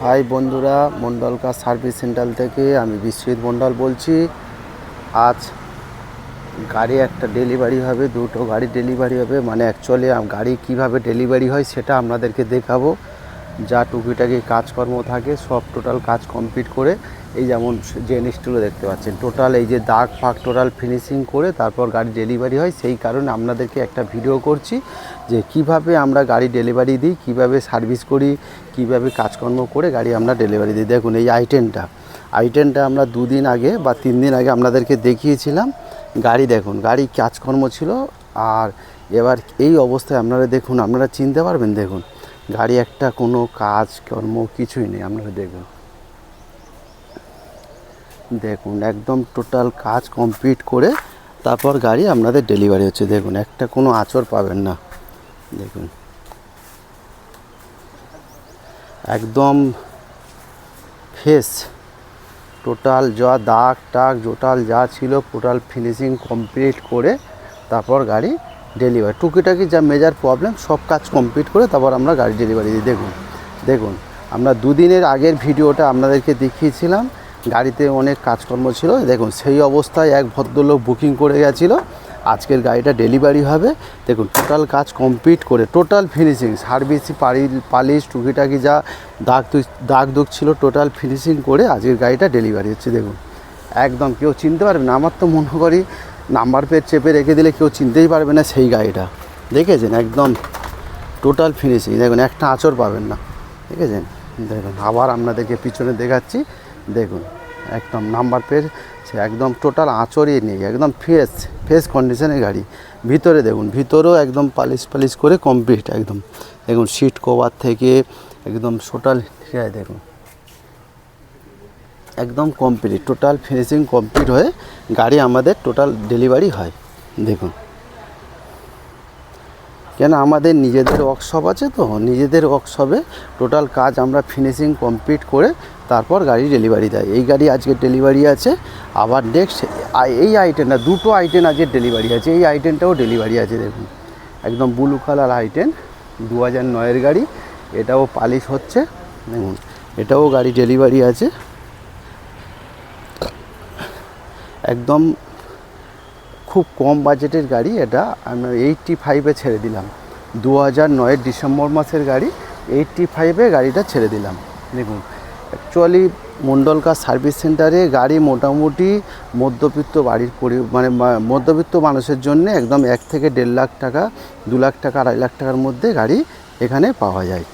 High বন্ধুরা, Mondal car service centre থেকে আমি বিশ্বজিৎ মন্ডল বলছি। আজ গাড়ি একটা ডেলিভারি হবে, দুটো গাড়ি ডেলিভারি হবে। মানে অ্যাকচুয়ালি গাড়ি কিভাবে ডেলিভারি হয় সেটা আপনাদেরকে দেখাবো। যা টুকিটাকি কাজকর্ম থাকে সব টোটাল কাজ কমপ্লিট করে, এই যেমন যে জিনিসগুলো দেখতে পাচ্ছেন, টোটাল এই যে দাগ ফাগ টোটাল ফিনিশিং করে তারপর গাড়ি ডেলিভারি হয়। সেই কারণে আপনাদেরকে একটা ভিডিও করছি যে কিভাবে আমরা গাড়ি ডেলিভারি দিই, কিভাবে সার্ভিস করি, কিভাবে কাজকর্ম করে গাড়ি আমরা ডেলিভারি দিই। দেখুন এই আইটেমটা আমরা 2 দিন আগে বা 3 দিন আগে আপনাদেরকে দেখিয়েছিলাম। গাড়ি দেখুন, গাড়ি কাজকর্ম ছিল, আর এবার এই অবস্থায় আপনারা দেখুন, আপনারা চিনতে পারবেন। দেখুন গাড়ি একটা কোনো কাজকর্ম কিছুই নেই। আপনারা দেখুন একদম টোটাল কাজ কমপ্লিট করে তারপর গাড়ি আপনাদের ডেলিভারি হচ্ছে। দেখুন একটা কোনো আঁচড় পাবেন না। দেখুন একদম ফ্রেশ, টোটাল যা দাগ টাগ টোটাল যা ছিল টোটাল ফিনিশিং কমপ্লিট করে তারপর গাড়ি ডেলিভারি। টুকিটাকি যা মেজর প্রবলেম সব কাজ কমপ্লিট করে তারপর আমরা গাড়ি ডেলিভারি দিই। দেখুন আমরা 2 দিনের আগের ভিডিওটা আপনাদেরকে দেখিয়েছিলাম। গাড়িতে অনেক কাজকর্ম ছিল। দেখুন সেই অবস্থায় এক ভদ্রলোক বুকিং করে গেছিলো, আজকের গাড়িটা ডেলিভারি হবে। দেখুন টোটাল কাজ কমপ্লিট করে টোটাল ফিনিশিং সার্ভিস পালিশ টুকিটাকি যা দাগ দুগ ছিল টোটাল ফিনিশিং করে আজকের গাড়িটা ডেলিভারি হচ্ছে। দেখুন একদম কেউ চিনতে পারবে না। আমার তো মনে করি নাম্বার প্লেট চেপে রেখে দিলে কেউ চিনতেই পারবে না সেই গাড়িটা। দেখেছেন একদম টোটাল ফিনিশিং। দেখুন একটা আঁচড় পাবেন না। দেখেছেন? দেখুন আবার আপনাদেরকে পিছনে দেখাচ্ছি। দেখুন একদম নাম্বার প্লেট একদম টোটাল আঁচড়ই নেই, একদম ফ্রেশ কন্ডিশনের গাড়ি। ভিতরে দেখুন, ভিতরেও একদম পালিশ করে কমপ্লিট একদম। দেখুন সিট কভার থেকে একদম টোটাল দেখুন একদম কমপ্লিট, টোটাল ফিনিশিং কমপ্লিট হয়ে গাড়ি আমাদের টোটাল ডেলিভারি হয়। দেখুন কেন আমাদের নিজেদের ওয়ার্কশপ আছে, তো নিজেদের ওয়ার্কশপে টোটাল কাজ আমরা ফিনিশিং কমপ্লিট করে তারপর গাড়ি ডেলিভারি দেয়। এই গাড়ি আজকে ডেলিভারি আছে। আবার নেক্সট এই আইটেমটা, দুটো আইটেম আজকে ডেলিভারি আছে। এই আইটেমটাও ডেলিভারি আছে। দেখুন একদম ব্লু কালার আইটেম, 2009-এর গাড়ি। এটাও পালিশ হচ্ছে। দেখুন এটাও গাড়ি ডেলিভারি আছে। একদম খুব কম বাজেটের গাড়ি। এটা আমরা 85-এ ছেড়ে দিলাম। 2009-এর ডিসেম্বর মাসের গাড়ি, 85-এ গাড়িটা ছেড়ে দিলাম। দেখুন অ্যাকচুয়ালি মন্ডল কার সার্ভিস সেন্টারে গাড়ি মোটামুটি মধ্যবিত্ত বাড়ির মানে মধ্যবিত্ত মানুষের জন্য একদম 1 থেকে 1.5 লাখ টাকা, 2 লাখ টাকা, 2.5 লাখ টাকার মধ্যে গাড়ি এখানে পাওয়া যায়।